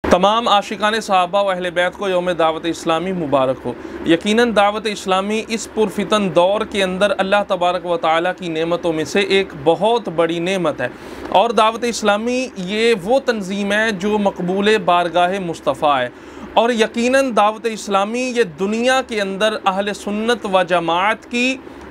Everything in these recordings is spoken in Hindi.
तमाम आशिकाने सहाबा व अहले बैत को यौम दावत इस्लामी मुबारक हो। यकीनन दावत इस्लामी इस पुरफितन दौर के अंदर अल्लाह तबारक व तआला की नेमतों में से एक बहुत बड़ी नेमत है। और दावत इस्लामी ये वो तंजीम है जो मकबूल बारगाह मुस्तफ़ा है। और यकीनन दावत इस्लामी ये दुनिया के अंदर अहले सुन्नत व जमात की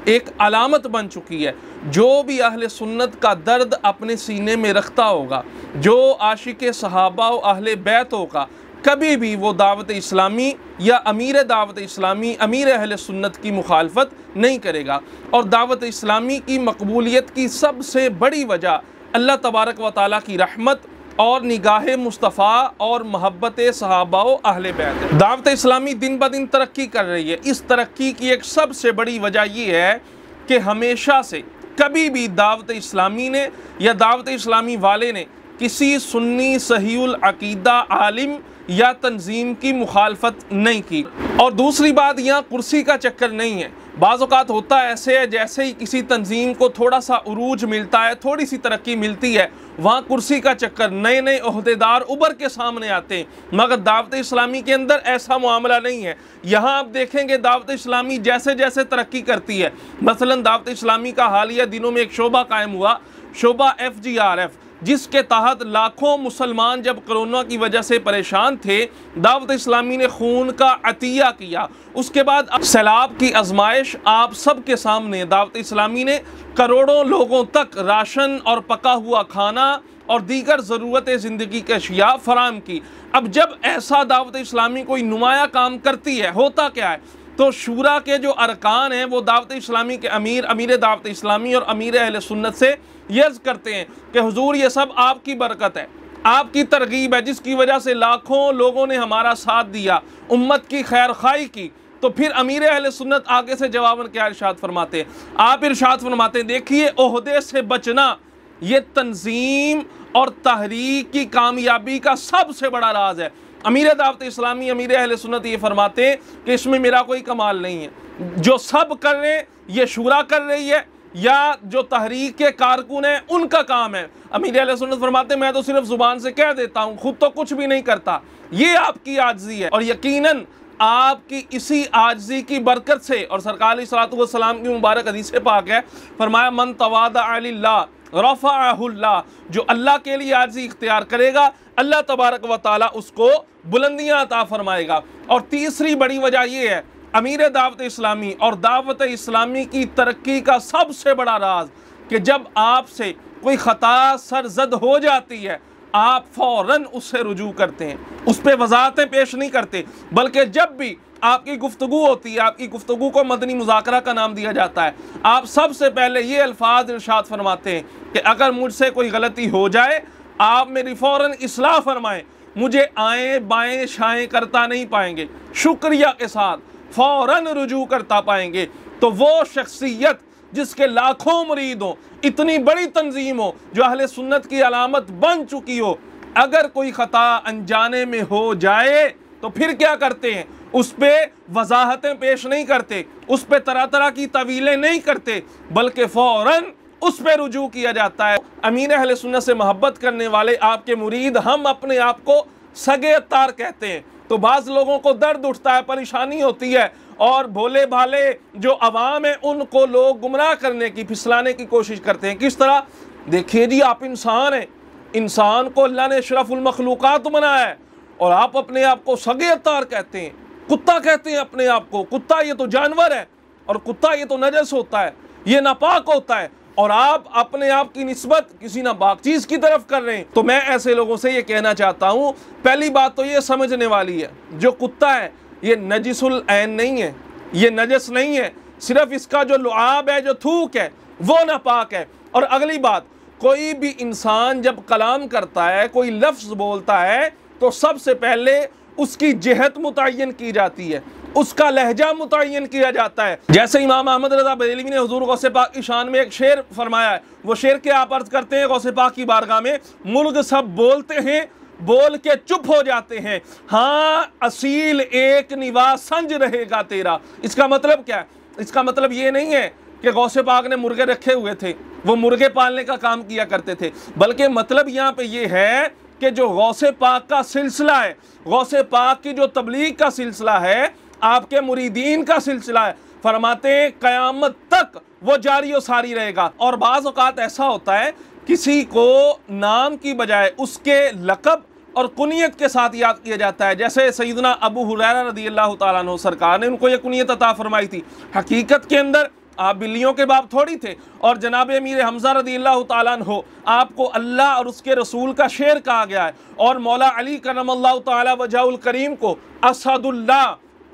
एक अलामत बन चुकी है। जो भी अहले सुन्नत का दर्द अपने सीने में रखता होगा, जो आशिक सहाबा व अहले बैत होगा, कभी भी वो दावत इस्लामी या अमीर दावत इस्लामी, अमीर अहले सुन्नत की मुखालफत नहीं करेगा। और दावत इस्लामी की मकबूलियत की सबसे बड़ी वजह अल्लाह तबारक व तआला की रहमत और निगाह मुस्तफ़ा और महब्बत सहाबा व अहले बैत। दावत इस्लामी दिन ब दिन तरक्की कर रही है। इस तरक्की की एक सबसे बड़ी वजह ये है कि हमेशा से कभी भी दावत इस्लामी ने या दावत इस्लामी वाले ने किसी सुन्नी सहीउल अकीदा आलिम या तंजीम की मुखालफत नहीं की। और दूसरी बात, यहाँ कुर्सी का चक्कर नहीं है। बाज़ औक़ात होता ऐसे है जैसे ही किसी तंजीम को थोड़ा सा उरूज मिलता है, थोड़ी सी तरक्की मिलती है, वहाँ कुर्सी का चक्कर, नए नए ओहदेदार उभर के सामने आते हैं। मगर दावत इस्लामी के अंदर ऐसा मामला नहीं है। यहाँ आप देखेंगे दावत इस्लामी जैसे जैसे तरक्की करती है, मसलन दावत इस्लामी का हालिया दिनों में एक शोबा कायम हुआ, शोबा FGRF, जिसके तहत लाखों मुसलमान जब कोरोना की वजह से परेशान थे, दावत इस्लामी ने खून का अतिया किया। उसके बाद सैलाब की आजमाइश आप सब के सामने, दावत इस्लामी ने करोड़ों लोगों तक राशन और पका हुआ खाना और दीगर ज़रूरत ज़िंदगी के अशिया फराम की। अब जब ऐसा दावत इस्लामी कोई नुमाया काम करती है, होता क्या है, तो शूरा के जो अरकान हैं वो दावत इस्लामी के अमीर दावत इस्लामी और अमीर अहले सुन्नत से यर्ज़ करते हैं कि हुजूर ये सब आपकी बरकत है, आपकी तरगीब है, जिसकी वजह से लाखों लोगों ने हमारा साथ दिया, उम्मत की खैर खाई की। तो फिर अमीर अहले सुन्नत आगे से जवाबन क्या इरशाद फरमाते हैं? आप इरशाद फरमाते हैं, देखिए ओहदे से बचना ये तंजीम और तहरीक की कामयाबी का सबसे बड़ा राज है। अमीर दावत इस्लामी, अमीर अहले सुन्नत ये फरमाते हैं कि इसमें मेरा कोई कमाल नहीं है। जो सब कर रहे हैं ये शूरा कर रही है या जो तहरीक के कारकुन हैं उनका काम है। अमीर अहले सुन्नत फरमाते हैं मैं तो सिर्फ ज़ुबान से कह देता हूँ, खुद तो कुछ भी नहीं करता। ये आपकी आजिज़ी है। और यकीनन आपकी इसी आजिज़ी की बरकत से, और सरकार अलैहिस्सलातु वस्सलाम की मुबारक हदीस पाक है, फरमाया मन तवादा लिल्लाह रफ़अहुल्लाह, जो अल्लाह के लिए आजिज़ी इख्तियार करेगा अल्लाह तबारक व तआला उसको बुलंदियाँ अता फरमाएगा। और तीसरी बड़ी वजह ये है, अमीर दावत इस्लामी और दावत इस्लामी की तरक्की का सबसे बड़ा राज कि जब आपसे कोई ख़ता सरजद हो जाती है, आप फ़ौरन उससे रुजू करते हैं, उस पर वज़ाहतें पेश नहीं करते, बल्कि जब भी आपकी गुफ्तगू होती है, आपकी गुफ्तगू को मदनी मुज़ाकरा का नाम दिया जाता है, आप सबसे पहले ये अल्फाज इरशाद फरमाते हैं कि अगर मुझसे कोई गलती हो जाए आप मेरी फ़ौरन इस्लाह फरमाएं, मुझे आएँ बाएँ शाएँ करता नहीं पाएंगे, शुक्रिया के साथ फ़ौरन रुजू करता पाएंगे। तो वो शख्सियत जिसके लाखों मुरीद हो, इतनी बड़ी तंजीम हो, जो अहले सुन्नत की अलामत बन चुकी हो, अगर कोई ख़ता अनजाने में हो जाए तो फिर क्या करते हैं? उस पर वजाहतें पेश नहीं करते, उस पर तरह तरह की तवीलें नहीं करते, बल्कि फ़ौरन उस पर रुजू किया जाता है। अमीर अहले सुन्नत से मोहब्बत करने वाले आपके मुरीद हम अपने आप को सगे अत्तार कहते हैं। तो बाज़ लोगों को दर्द उठता है, परेशानी होती है, और भोले भाले जो अवाम है उनको लोग गुमराह करने की, फिसलाने की कोशिश करते हैं। किस तरह? देखिए जी, आप इंसान हैं, इंसान को अल्लाह ने अशरफुल मखलूक़ात बनाया है और आप अपने आप को सगे अत्तार कहते हैं, कुत्ता कहते हैं अपने आप को। कुत्ता ये तो जानवर है, और कुत्ता ये तो नजस होता है, ये नापाक होता है, और आप अपने आप की निस्बत किसी नापाक चीज़ की तरफ कर रहे हैं। तो मैं ऐसे लोगों से ये कहना चाहता हूँ, पहली बात तो ये समझने वाली है, जो कुत्ता है ये नजिसुल ऐन नहीं है, ये नजस नहीं है, सिर्फ इसका जो लुआब है, जो थूक है, वो नापाक है। और अगली बात, कोई भी इंसान जब कलाम करता है, कोई लफ्ज़ बोलता है, तो सबसे पहले उसकी जहत मुतय्यन की जाती है, उसका लहजा मुतय्यन किया जाता है। जैसे इमाम अहमद रज़ा बरेलवी ने हुज़ूर गौसे पाक की शान में एक शेर फरमाया है, वो शेर के आप अर्ज़ करते हैं गौसे पाक की बारगाह में, मुल्क सब बोलते हैं, बोल के चुप हो जाते हैं, हाँ असील एक निवास संज रहेगा तेरा। इसका मतलब क्या है? इसका मतलब ये नहीं है कि गौसे पाक ने मुर्गे रखे हुए थे, वो मुर्गे पालने का काम किया करते थे, बल्कि मतलब यहाँ पे ये है कि जो गौसे पाक का सिलसिला है, गौसे पाक की जो तबलीग का सिलसिला है, आपके मुरीदीन का सिलसिला है, फरमाते हैं क़यामत तक वो जारी और सारी रहेगा। और बाज़ औक़ात ऐसा होता है किसी को नाम की बजाय उसके लक़ब और कुनियत के साथ याद किया जाता है। जैसे सैयदना अबू हुरैरा रज़ियल्लाहु ताला अन्हु सरकार ने उनको ये कुनियत अता फरमाई थी। हकीकत के अंदर आप बिल्लियों के बाप थोड़ी थे। और जनाब अमीर हमज़ा रज़ियल्लाहु ताला अन्हु आपको अल्लाह और उसके रसूल का शेर कहा गया है। और मौला अली करमल्लाहु ताला वजहुल करीम को असदुल्लाह,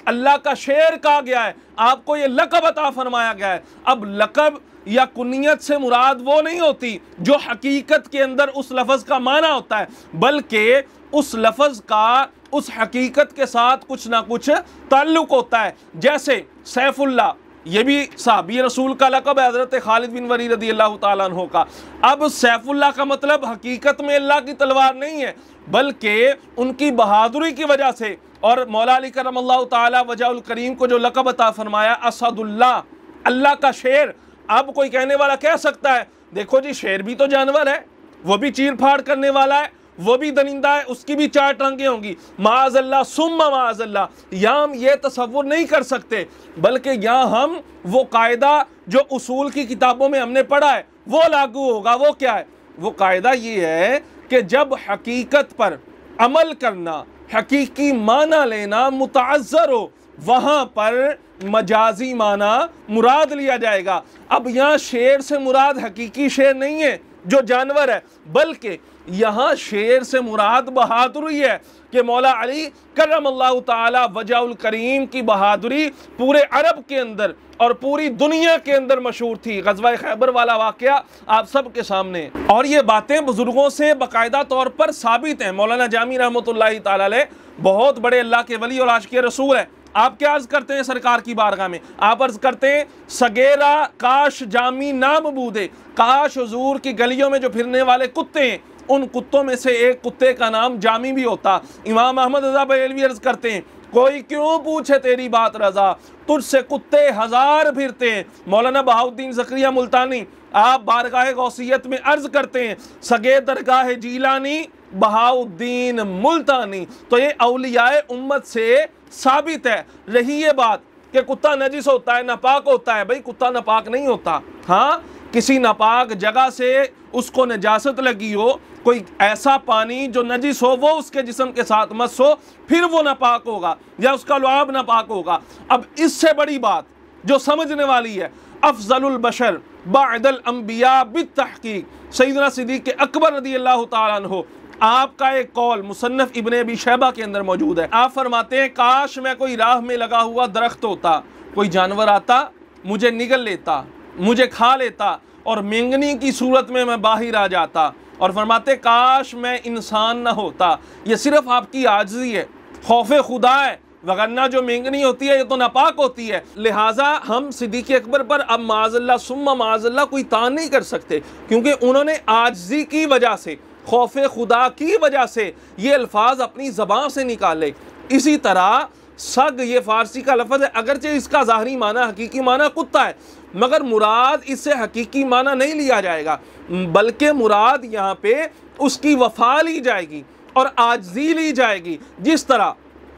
अल्लाह का शेर कहा गया है। आपको ये लक़ब अता फरमाया गया है। अब लक़ब या कुनियत से मुराद वो नहीं होती जो हकीकत के अंदर उस लफ्ज़ का माना होता है, बल्कि उस लफ्ज़ का उस हकीकत के साथ कुछ ना कुछ ताल्लुक़ होता है। जैसे सैफुल्लाह, ये भी साहबी रसूल का लक़ब है, हज़रत खालिद बिन वलीद रज़ियल्लाहु ताला अन्हु का। अब सैफुल्लाह का मतलब हकीकत में अल्लाह की तलवार नहीं है, बल्कि उनकी बहादुरी की वजह से। और मौला अली करमल्लाहु ताला वजहुल करीम को जो लक़ब अता फरमाया असदुल्लाह, अल्लाह का शेर। अब कोई कहने वाला कह सकता है देखो जी शेर भी तो जानवर है, वो भी चीर फाड़ करने वाला है, वो भी दरिंदा है, उसकी भी 4 टांगें होंगी। माअज़ल्लाह सुम्मा माअज़ल्लाह, यहाँ हम ये तसव्वुर नहीं कर सकते, बल्कि यहाँ हम वो कायदा जो उसूल की किताबों में हमने पढ़ा है वो लागू होगा। वो क्या है? वो कायदा ये है कि जब हकीकत पर अमल करना, हकीकी माना लेना मुतअज़्ज़र हो, वहाँ पर मजाजी माना मुराद लिया जाएगा। अब यहाँ शेर से मुराद हकीकी शेर नहीं है जो जानवर है, बल्कि यहाँ शेर से मुराद बहादुरी है कि मौला अली करमल्लाहु ताला वजहुल करीम की बहादुरी पूरे अरब के अंदर और पूरी दुनिया के अंदर मशहूर थी। ग़ज़वा खैबर वाला वाक़या आप सब के सामने, और ये बातें बुजुर्गों से बाकायदा तौर पर साबित हैं। मौलाना जामी रहमतुल्लाहि ताला अलैह बहुत बड़े अल्लाह के वली और आशिक़ रसूल है। आप क्या अर्ज़ करते हैं सरकार की बारगाह में? आप अर्ज़ करते हैं सगेरा काश जामी नाम बूदे, काश हुजूर की गलियों में जो फिरने वाले कुत्ते हैं उन कुत्तों में से एक कुत्ते का नाम जामी भी होता। इमाम अहमद रज़ा बरेलवी अर्ज़ करते हैं कोई क्यों पूछे तेरी बात रज़ा, तुझसे कुत्ते 1000 फिरते हैं। मौलाना बहाउद्दीन ज़करिया मुल्तानी आप बारगाह गौसियत में अर्ज़ करते हैं सगे दरगाह जीलानी बहाउद्दीन मुल्तानी। तो ये औलियाए उम्मत से साबित है। रही ये बात कि कुत्ता नजिस होता है, नापाक होता है, भाई कुत्ता नापाक नहीं होता। हाँ, किसी नापाक जगह से उसको नजासत लगी हो, कोई ऐसा पानी जो नजिस हो वो उसके जिस्म के साथ मस हो, फिर वो नापाक होगा या उसका लुआब नापाक होगा। अब इससे बड़ी बात जो समझने वाली है, अफजलुल बशर बअदल अंबिया बित्तहकीक सैयदना सिद्दीक़ अकबर रज़ियल्लाहु ताला अन्हु, आपका एक कौल मुसन्नफ इब्ने अबी शैबा के अंदर मौजूद है। आप फरमाते हैं काश मैं कोई राह में लगा हुआ दरख्त होता, कोई जानवर आता मुझे निगल लेता, मुझे खा लेता और मेंगनी की सूरत में मैं बाहर आ जाता। और फरमाते काश मैं इंसान ना होता। ये सिर्फ आपकी आजिज़ी है, खौफ खुदा है, वगरना जो मेंगनी होती है ये तो नापाक होती है। लिहाजा हम सिद्दीक़ अकबर पर अब माज़ल्लाह सुम्मा माज़ल्लाह कोई तान नहीं कर सकते, क्योंकि उन्होंने आजिज़ी की वजह से, खौफ खुदा की वजह से ये अल्फाज अपनी ज़बान से निकाले। इसी तरह सग ये फ़ारसी का लफ्ज़ है, अगरचे इसका ज़ाहरी माना हकीकी माना कुत्ता है, मगर मुराद इससे हकीकी माना नहीं लिया जाएगा, बल्कि मुराद यहाँ पे उसकी वफ़ा ली जाएगी और आजिज़ी ली जाएगी। जिस तरह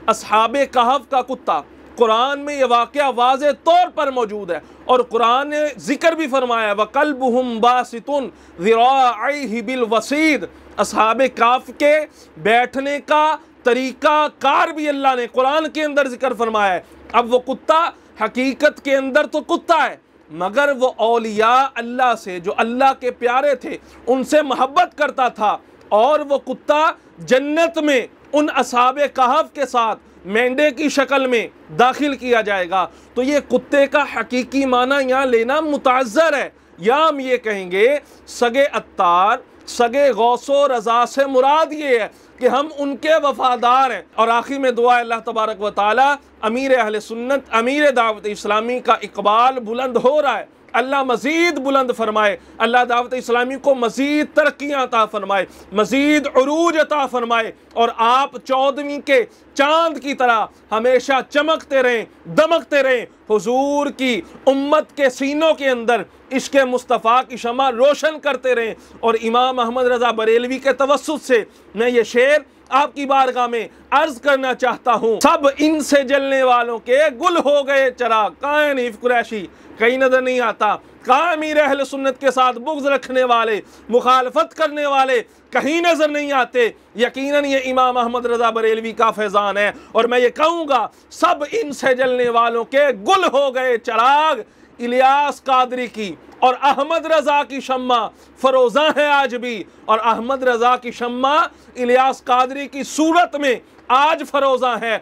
अस्हाबे कहफ का कुत्ता, कुरान में यह वाक़या वाज़े तौर पर मौजूद है और कुरान ने ज़िक्र भी फरमाया वक़ल्बुहुम बासितुन ज़िराअैहि बिलवसीद। अस्हाबे कहफ के बैठने का तरीका कार भी अल्लाह ने कुरान के अंदर जिक्र फरमाया है। अब वो कुत्ता हकीकत के अंदर तो कुत्ता है, मगर वो औलिया अल्लाह से जो अल्लाह के प्यारे थे उनसे मोहब्बत करता था, और वो कुत्ता जन्नत में उन अस्हाबे कहफ के साथ मेंढे की शक्ल में दाखिल किया जाएगा। तो ये कुत्ते का हकीकी माना यहाँ लेना मुतअज़्ज़र है। या हम ये कहेंगे सगे अत्तार, सगे गौसो रज़ा से मुराद ये है कि हम उनके वफ़ादार हैं। और आखिर में दुआ अल्लाह तबारक व तआला अमीर अहले सुन्नत, अमीर दावत इस्लामी का इकबाल बुलंद हो रहा है। अल्लाह मज़ीद बुलंद फरमाए, अल्लाह दावत इस्लामी को मज़ीद तरक्कियाँ अता फरमाए, मज़ीद उरूज अता फरमाए और आप 14वीं के चांद की तरह हमेशा चमकते रहें, दमकते रहें, हुजूर की उम्मत के सीनों के अंदर इश्क़ मुस्तफ़ा की शमा रोशन करते रहें। और इमाम अहमद रज़ा बरेलवी के तवस्सुत से मैं ये शेर आपकी बारगाह में अर्ज करना चाहता हूँ। सब इनसे जलने वालों के गुल हो गए चिराग, कहाँ है हनीफ कुरैशी, कहीं नजर नहीं आता। कहाँ अमीर अहले सुन्नत के साथ बुग़्ज़ रखने वाले, मुखालफत करने वाले, कहीं नजर नहीं आते। यकीनन ये इमाम अहमद रज़ा बरेलवी का फैज़ान है। और मैं ये कहूँगा, सब इनसे जलने वालों के गुल हो गए चिराग, इलियास कादरी की और अहमद रज़ा की शम्मा फरोज़ा है आज भी, और अहमद रज़ा की शम्मा इलियास कादरी की सूरत में आज फरोज़ा है।